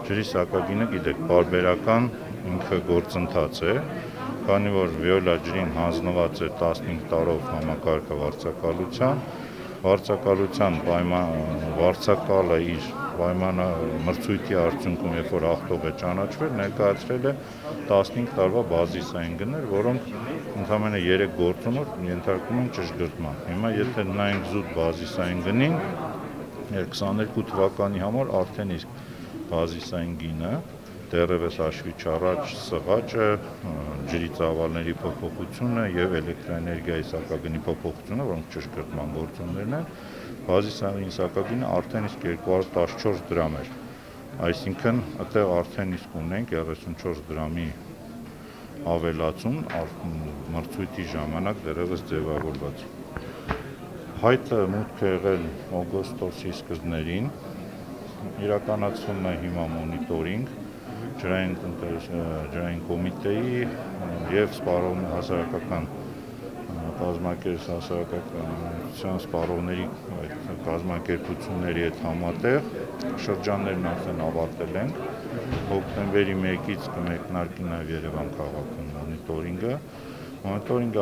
ջրի սակագինը գիտեք, պարբերական ինքը գործընթաց է, քանի որ Վիոլա ջրին հանձնված է 15 տարով համակարգը վարձակալության վարձակալը իր մրցույթի արդյունքում, երբ որ հաղթող է ճանաչվել, ներկայացրել է 15 տարվա բազիսային գներ, որոնք ընդամենը 3 գործոնով ենթարկվում են ճշգրտման։ Հիմա եթե նայենք զուտ բազիսային գնին, 22 թվականի համար արդեն իսկ բազիսային գինը դեռևս հաշվի չառած սղաճը, ջրի ծավալների փոփոխությունը եւ էլեկտրաէներգիայի սակագնի փոփոխությունը, որոնք ճշգրտման գործոններն են, բազիսային սակագինը արդեն իսկ 214 դրամ էր։ Այսինքն, այդտեղ արդեն իսկ ունենք 34 դրամի ավելացում մրցույթի ժամանակ դեռևս ձևավորված։ Հայտը մուտք է եղել օգոստոսի սկզբներին, իրականացվում է հիմա մոնիտորինգ ջրային կոմիտեի և հասարակական կազմակերպության սպառողների կազմակերպությունների հետ համատեղ շրջաններն արդեն ավարտել ենք, հոկտեմբերի 1-ից կմեկնարկի նաև Երևան քաղաքում մոնիտորինգը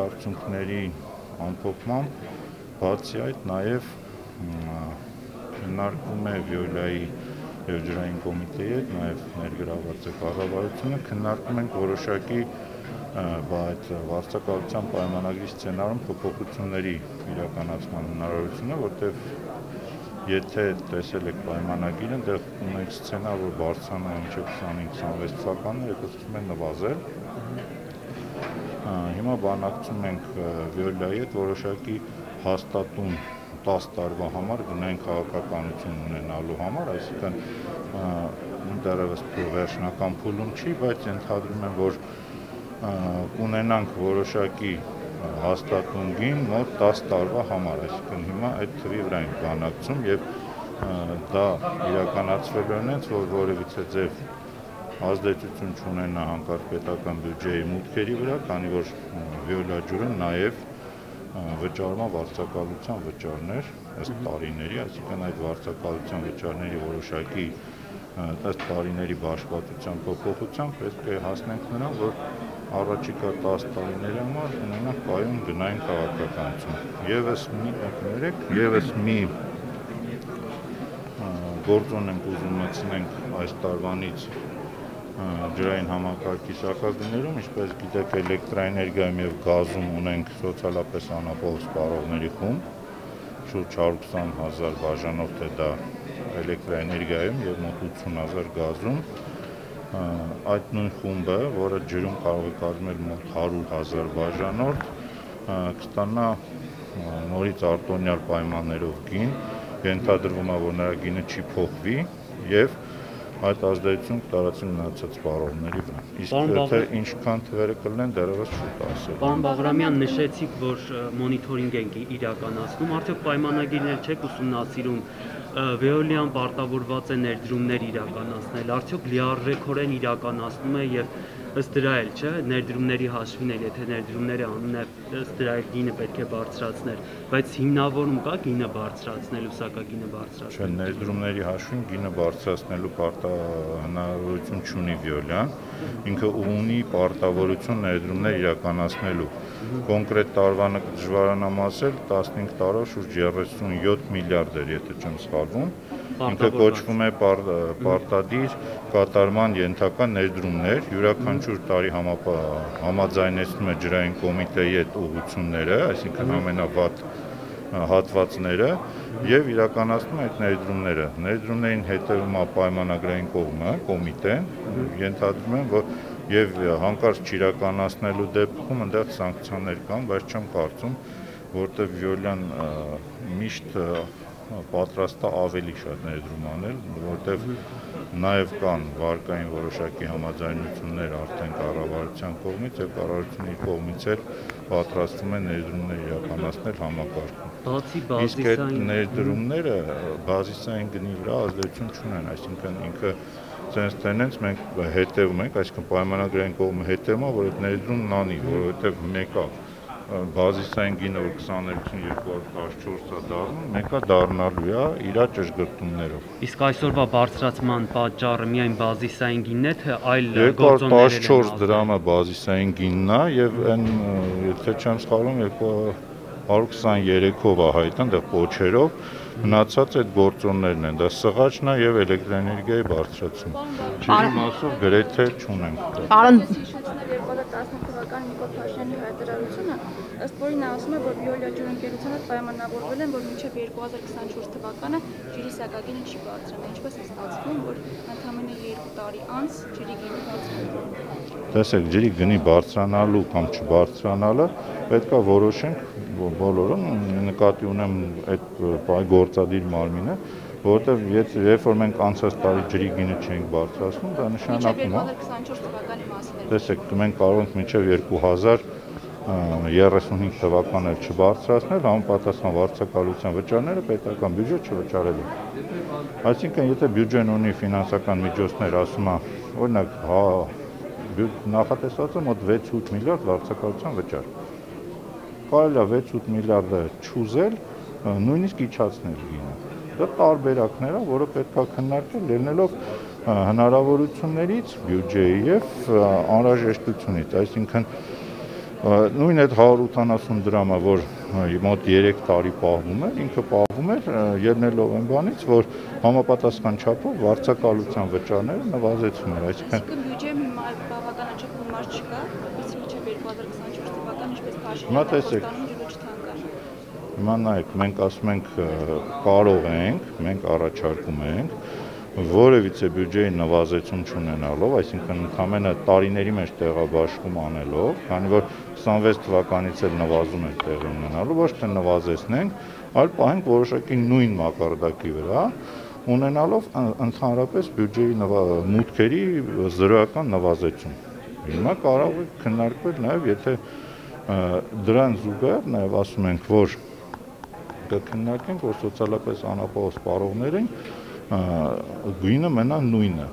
արդյունքների ամփոփմամբ, բացի այդ նաև քննարկվում է Վիոլայի և ջրային կոմիտեի հետ, նաև ներգրավված է կառավարությունը, քննարկում ենք որոշակի վարձակալության պայմանագրի սցենարում փոփոխությունների իրականացման հնարավորությունը, որտեղ եթե տեսել եք պայմանագիրը, այնտեղ ունենք սցենար, որ բարձրանում է մինչև 25-26 թվականներ, հետո սկսում է նվազել։ Հիմա բանակցում ենք Վիոլայի հետ որոշակի հաստատում 10 տարվա համար գնային քաղաքականություն ունենալու համար, այսինքն դեռևս վերջնական փուլում չի, բայց ենթադրում եմ, որ կունենանք որոշակի հաստատում գին մոտ 10 տարվա համար, այսինքն հիմա այդ թվի վրա ենք բանակցում եւ դա իրականացվելու է հենց, որ որևիցե ձև ազդեցություն չունենա հանկարծ պետական բյուջեի մուտքերի վրա, քանի որ Վիոլա ջուրը նաև վճարման վարձակալության վճարներ ըստ տարիների, այսինքն այդ վարձակալության վճարների որոշակի ըստ տարիների բաշխվածության փոփոխությամբ պետք է հասնենք նրան, որ առաջիկա 10 տարիների համար ունենանք կայուն գնային քաղաքականություն։ Եվս մի գործոն ենք ուզում մտցնենք այս տարվանից ջրային համակարգի սակագներում, ինչպես գիտեք, էլեկտրաէներգիայում եւ գազում ունենք սոցիալապես անապահով սպառողների խումբ, շուրջ 120,000 բաժանորդ է դա էլեկտրաէներգիայում եւ մոտ 80,000 գազում։ Այդ նույն խումբը, որը ջրում կարող է կազմել մոտ 100,000 բաժանորդ, կստանա նորից արտոնյալ պայմաններով գին, ենթադրվում է, որ նրա գինը չի փոխվի եւ այդ ազդեցություն կտարածի մնացած սպառողների վրա։ Իսկ թե ինչքան թվերը կլինեն, դեռևս շուտ ասել։ Պարոն Բաղրամյան, նշեցիք, որ մոնիտորինգ ենք իրականացնում, արդյոք պայմանագիրներ չեք ուսումնասիրում, Վիոլիան պարտավորված է ներդրումներ իրականացնել, արդյոք լիարժեքորեն իրականացնում է եւ ըստ դրա էլ չէ, ներդրումների հաշվին էլ, եթե ներդրումները անում է, ըստ դրա էլ գինը պետք է բարձրացնել, բայց հիմնավորում կա գինը բարձրացնելու, սակագինը բարձրացնելու։ Չէ, ներդրումների հաշվին գինը բարձրացնելու հնարավորություն չունի Վիոլյան, ինքը ունի պարտավորություն ներդրումներ իրականացնելու։ Կոնկրետ տարվանը դժվարանամ ասել, 15 տարով շուրջ 37 միլիարդ էր, եթե չեմ սխալվում, ինքը կոչվում է պարտադիր կատարման ենթակա ներդրումներ, յուրաքանչյուր տարի համաձայնեցնում է ջրային կոմիտեի հետ ուղղությունները, այսինքն ամենավատ հատվածները եւ իրականացնում է այդ ներդրումները։ Ներդրումներին հետևում է պայմանագրային կողմը, կոմիտեն, ենթադրում եմ, որ եւ հանկարծ չիրականացնելու դեպքում այնտեղ սանկցիաներ կան, բայց չեմ կարծում, որտեղ Վիոլյան միշտ պատրաստ է ավելի շատ ներդրում անել, որտեղ նաև կան վարկային որոշակի համաձայնություններ արդեն կառավարության կողմից եւ կառավարությունը իր կողմից էլ պատրաստվում է ներդրումներ իրականացնել համակարգում։ Իսկ այդ ներդրումները բազիսային գնի վրա ազդեցություն չունեն, այսինքն ինքը ցենց մենք հետևում ենք, այսինքն պայմանագրային կողմը հետևում է, որ այդ ներդրումն անի, որովհետեւ մեկը բազիսային գինը որ 22,214-ա դառնում, մեկը դառնալու է իր ճշգրտումներով։ Իսկ այսօրվա բարձրացման պատճառը միայն բազիսային գինն է, թե այլ գործոններ 214 դրամը բազիսային գինն է եւ այն, եթե չեմ սխալվում, 123-ով է հայտ, այնտեղ պոչերով, մնացած այդ գործոններն են, դա սղաճն է եւ էլեկտրոէներգիայի բարձրացում։ Ջրի մասով գրեթե չունենք։ Պարոն 2018 թվականի Նիկոլ Փաշինյանի հայտարարությունը, ըստ որին նա ասում է, որ Վիոլիա ջրընկերության հետ պայմանավորվել են, որ մինչև 2024 թվականը ջրի սակագինը չի բարձրանա։ Ինչպես է ստացվում, որ ընդամենը 2 տարի անց ջրի գինը բարձրանում է։ Տեսեք, ջրի գնի բարձրանալու կամ չբարձրանալը պետք է որոշենք բոլորը, նկատի ունեմ այդ գործադիր մարմինը, որովհետև երբ որ մենք անցած տարի ջրի գինը չենք բարձրացնում, դա նշանակում է 2024 թվականի մասին է։ Տեսեք, մենք կարող ենք մինչև 2035 թվականը չբարձրացնել, համապատասխան վարձակալության վճարները պետական բյուջե չվճարելու։ Այսինքն, եթե բյուջեն ունի ֆինանսական միջոցներ, ասում է, օրինակ, նախատեսված է մոտ 6-8 միլիարդ վարձակալության վճար։ Կարելի է 6-8 միլիարդը չուզել, նույնիսկ իջացնել գինը։ Դա տարբերակներ է, որը պետք է քննարկել ելնելով հնարավորություններից, բյուջեի եւ անհրաժեշտությունից, այսինքն նույն այդ 180 դրամը, որ մոտ 3 տարի պահվում էր, ինքը պահվում էր ելնելով այն բանից, որ համապատասխան չափով վարձակալության վճարները նվազեցում էր, այսինքն բյուջեում բավականաչափ գումար չկա, որպեսզի մինչև 2024 թվական ինչպես Փաշինյանը խոստանում ջրը չթանկարժի։ Հիմա նայեք, մենք ասում ենք կարող ենք, մենք առաջարկում ենք որևիցե բյուջեի նվազեցում չունենալով, այսինքն ընդամենը տարիների մեջ տեղաբաշխում անելով, քանի որ 26 թվականից էլ նվազում է տեղի ունենալու, ոչ թե նվազեցնենք, այլ պահենք որոշակի նույն մակարդակի վրա, ունենալով ընդհանրապես բյուջեի մուտքերի զրոյական նվազեցում։ Հիմա կարող է քննարկվել նաև, եթե դրան զուգահեռ նաև ասում ենք, որ կքննարկենք, որ սոցիալապես անապահով սպառողներին գույնը մնա նույնը։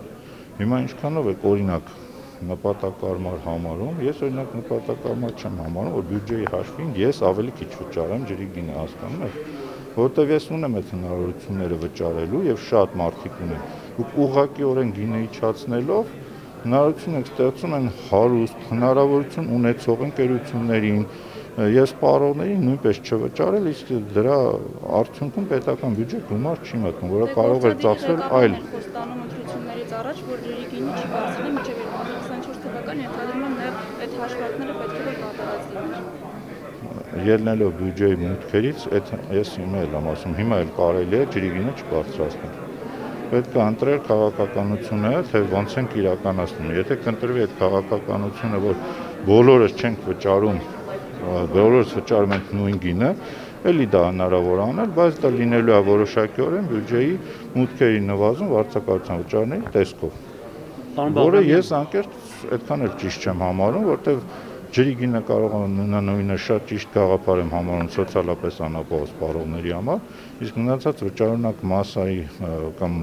Հիմա ինչքանով է օրինակ նպատակարար համարում, ես օրինակ նպատակարար չեմ համարում, որ բյուջեի հաշվին ես ավելի քիչ վճարեմ ջրի գինը, հասկանում եք, որովհետև ես ունեմ այդ հնարավորությունները վճարելու եւ շատ մարդիկ ունեն։ Ու ուղղակիորեն գինը իջացնելով հնարավորություն եք ստեղծում են հարուստ հնարավորություն ունեցող ընկերություններին եւ սպառողներին նույնպես չվճարել, իսկ դրա արդյունքում պետական բյուջե գումար չի մտնում, որը կարող է ծախսել այլ խոստանում ընտրություններից առաջ, որ ջրի գինը չի բարձրի մինչև 2024 թվական, ենթադրում եմ նաեւ այդ հաշվարկները պետք է կատարած լինեն։ Ելնելով բյուջեի մուտքերից, այդ ես հիմա էլ եմ ասում, հիմա էլ կարելի է ջրի գինը չբարձրացնել։ Պետք է ընտրել քաղաքականությունը, թե ոնց ենք իրականացնում։ Եթե կընտրվի այդ քաղաքականությունը, որ բոլորս չենք վճարում, բոլորս վճարում ենք նույն գինը, էլի դա հնարավոր անել, բայց դա լինելու է որոշակիորեն բյուջեի մուտքերի նվազում վարձակալության վճարների տեսքով։ Որը ես անկեղծ այդքան էլ ճիշտ չեմ համարում, որտեղ ջրի գինը կարող է նույնը շատ ճիշտ գաղափար եմ համարում սոցիալապես անապահով սպառողների համար, իսկ մնացած վճարունակ մասայի կամ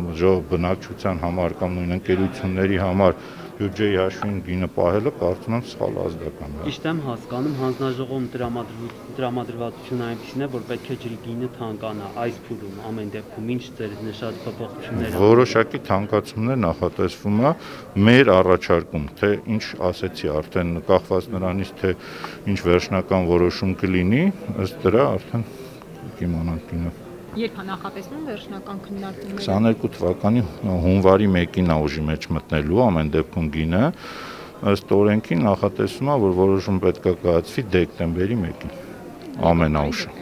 բնակչության համար կամ նույն ընկերությունների համար բյուջեի հաշվին գինը պահելը կարծում եմ սխալ ազդական է։ Ճիշտ եմ հասկանում, հանձնաժողովում տրամադրվածությունը այնպեսին է, որ պետք է ջրի գինը թանկանա այս փուլում ամեն դեպքում, ինչ ձեր նշած փոփոխությունները։ Որոշակի թանկացումներ նախատեսվում է մեր առաջարկում, թե ինչ ասեցի արդեն կախված նրանից, թե ինչ վերջնական որոշում կլինի, ըստ դրա արդեն կիմանանք գինը։ Երբ է նախատեսվում վերջնական քննարկումները։ 22 թվականի հունվարի 1-ին է ուժի մեջ մտնելու ամեն դեպքում գինը, ըստ օրենքի նախատեսվում է, որ որոշում պետք է կայացվի դեկտեմբերի 1-ին, ամենաուշը։